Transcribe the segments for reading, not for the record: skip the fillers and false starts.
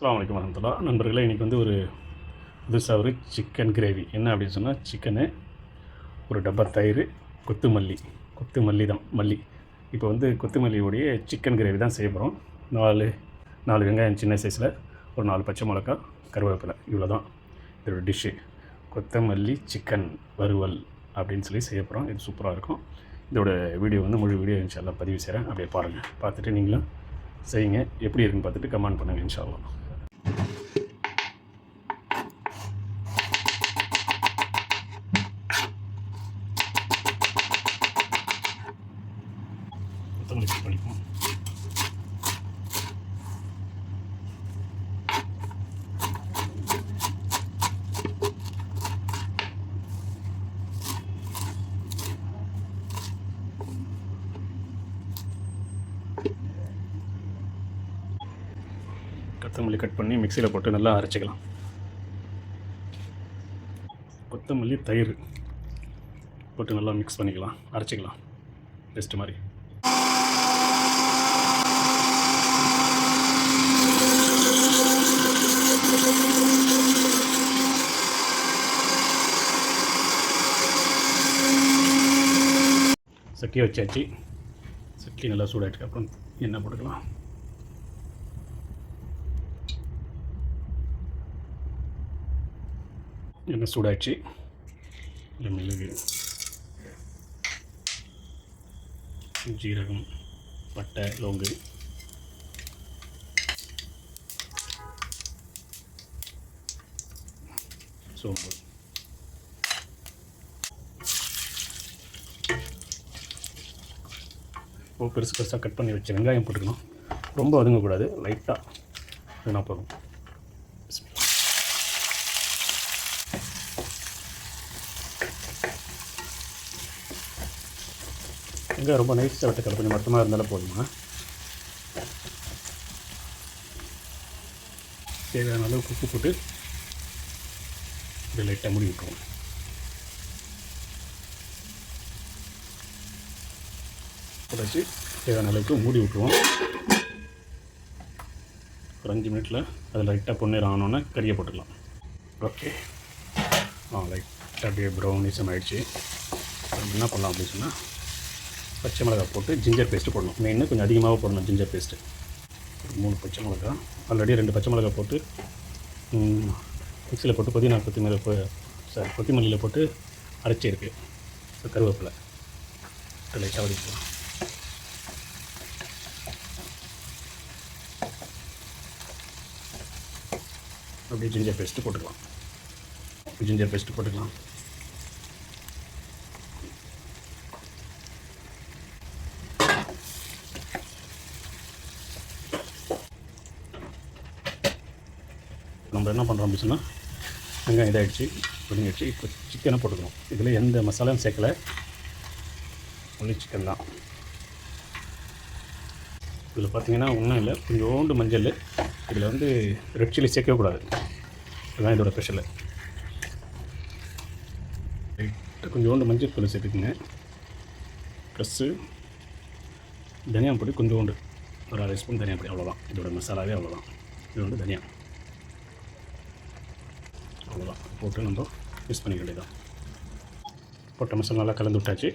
அஸ்ஸலாமு அலைக்கும் வரஹ்மத்துல்லாஹ். நண்பர்களே, இன்றைக்கி வந்து ஒரு புதுசாக ஒரு சிக்கன் கிரேவி. என்ன அப்படின்னு சொன்னால், சிக்கனு, ஒரு டப்பா தயிர், கொத்தமல்லி தான் மல்லி. இப்போ வந்து கொத்தமல்லியோடைய சிக்கன் கிரேவி தான் செய்ய போகிறோம். நாலு வெங்காயம் சின்ன சைஸில், ஒரு 4 பச்சை மிளகா, கருவேப்பிலை, இவ்வளோ தான் இதோட டிஷ்ஷு. கொத்தமல்லி சிக்கன் வறுவல் அப்படின்னு சொல்லி செய்ய போகிறோம். இது சூப்பராக இருக்கும். இதோட வீடியோ வந்து முழு வீடியோ இன்ஷால்லா பதிவு செய்கிறேன். அப்படியே பாருங்கள். பார்த்துட்டு நீங்களும் செய்யுங்க. எப்படி இருக்குன்னு பார்த்துட்டு கமெண்ட் பண்ணுங்கள் இன்ஷால்லா. கொத்தமல்லி பண்ணிப்போம். கொத்தமல்லி கட் பண்ணி மிக்சியில் போட்டு நல்லா அரைச்சிக்கலாம். கொத்தமல்லி தயிர் போட்டு நல்லா மிக்ஸ் பண்ணிக்கலாம், அரைச்சிக்கலாம் பெஸ்ட் மாதிரி. சட்டியை வச்சாச்சு. சட்டி நல்லா சூடாகிட்டு அப்புறம் எண்ணெய் போட்டுக்கலாம். எண்ணெய் சூடாச்சு. மிளகு, ஜீரகம், பட்டை, லோங்கு, சோம்பு, பெருசு பெருசாக கட் பண்ணி வச்சு வெங்காயம் போட்டுக்கணும். ரொம்ப வதங்கக்கூடாது, லைட்டாக அதுனா போதும். வெங்காயம் ரொம்ப நைஸாக வெட்டக்கலை, கொஞ்சம் மட்டமாக இருந்தாலும் போதுமா. தேவையான அளவுக்கு உப்பு போட்டு இப்படி லைட்டாக மூடி விட்டுருவோம். போட்டாச்சு. தேவையான அளவுக்கு மூடி விட்டுருவோம். ஒரு 5 மினிட்டில் அது லைட்டாக பொன்னேரம் ஆனோன்னே கறியை போட்டுக்கலாம். ஓகே, லைட்டாக அப்படியே ப்ரௌனிசம் ஆகிடுச்சு. என்ன பண்ணலாம் அப்படின்னு சொன்னால், பச்சை மிளகாய் போட்டு ஜிஞ்சர் பேஸ்ட்டு போடணும். மெயின்னு கொஞ்சம் அதிகமாக போடணும் ஜிஞ்சர் பேஸ்ட்டு. ஒரு 3 பச்சை மிளகா, ஆல்ரெடி 2 பச்சை மிளகாய் போட்டு மிக்சியில் போட்டு கொத்தமல்லியில் போட்டு அரைச்சிருக்கு. கருவேப்பிலை லைட்டாக வடிக்கலாம். அப்படியே ஜிஞ்சர் பேஸ்ட்டு போட்டுக்கலாம். நம்ம என்ன பண்ணுறோம் அப்படின்னு சொன்னால், வெங்காயம் இதாகிடுச்சு, ஒதுங்கிடுச்சு. இப்போ சிக்கனை போட்டுக்கணும். இதில் எந்த மசாலாவும் சேர்க்கலை, ஒன்லி சிக்கன் தான். இதில் பார்த்தீங்கன்னா ஒன்றும் இல்லை, கொஞ்சோண்டு மஞ்சள். இதில் வந்து ரெட் சில்லி சேர்க்கவே கூடாது, இதுதான் இதோட ஸ்பெஷலு. கொஞ்சோண்டு மஞ்சள் தூள் சேர்த்துக்குங்க. ப்ளஸ்ஸு தனியா பொடி கொஞ்சோண்டு, ஒரு 1/2 ஸ்பூன் தனியா பொடி, அவ்வளோதான். இதோட மசாலாவே அவ்வளோதான். இது வந்து தனியா, அவ்வளோதான் போட்டு நம்ம மிக்ஸ் பண்ணிக்க வேண்டியதான். போட்ட மசாலா நல்லா கலந்து விட்டாச்சு.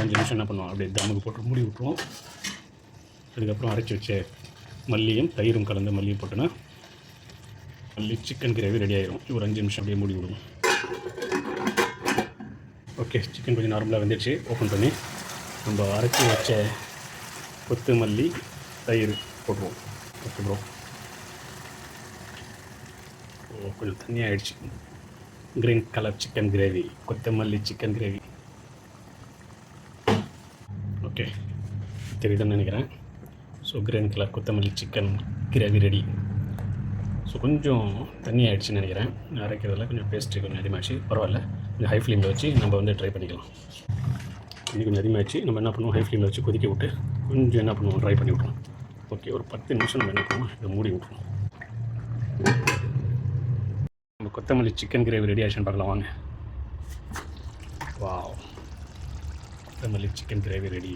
5 நிமிஷம் என்ன பண்ணுவோம், அப்படியே தம்முக்கு போட்டு மூடி விட்டுருவோம். அதுக்கப்புறம் அரைச்சி வச்ச மல்லியும் தயிரும் கலந்து மல்லியும் போட்டோன்னா மல்லி சிக்கன் கிரேவி ரெடி ஆகிடும். ஒரு 5 நிமிஷம் அப்படியே மூடி விடுவோம். ஓகே, சிக்கன் கொஞ்சம் நார்மலாக வந்துடுச்சு. ஓப்பன் பண்ணி நம்ம அரைச்சி வச்ச கொத்தமல்லி தயிர் போட்டுருவோம். போட்டுக்கிறோம். கொஞ்சம் தண்ணியாக ஆகிடுச்சு. க்ரீன் கலர் சிக்கன் கிரேவி, கொத்தமல்லி சிக்கன் கிரேவி. ஓகே, தெரியுதுன்னு நினைக்கிறேன். ஸோ க்ரீன் கலர் கொத்தமல்லி சிக்கன் கிரேவி ரெடி. ஸோ கொஞ்சம் தண்ணி ஆகிடுச்சின்னு நினைக்கிறேன். அரைக்கிறதுல கொஞ்சம் பேஸ்ட்டு கொஞ்சம் அதிகமாகிடுச்சு. பரவாயில்ல, கொஞ்சம் ஹை ஃப்ளேமில் வச்சு நம்ம வந்து ட்ரை பண்ணிக்கலாம். இன்னும் கொஞ்சம் அதிகமாகிடுச்சு. நம்ம என்ன பண்ணுவோம், ஹை ஃப்ளேமில் வச்சு கொதிக்க விட்டு கொஞ்சம் என்ன பண்ணுவோம், ட்ரை பண்ணி விட்ருவோம். ஓகே, ஒரு 10 நிமிஷம் நம்ம என்ன பண்ணுவோம், இதை மூடி விட்ருவோம். நம்ம கொத்தமல்லி சிக்கன் கிரேவி ரெடி ஆகிடுச்சுன்னு பார்க்கலாம் வாங்க. வாவ், கொத்தமல்லி சிக்கன் கிரேவி ரெடி.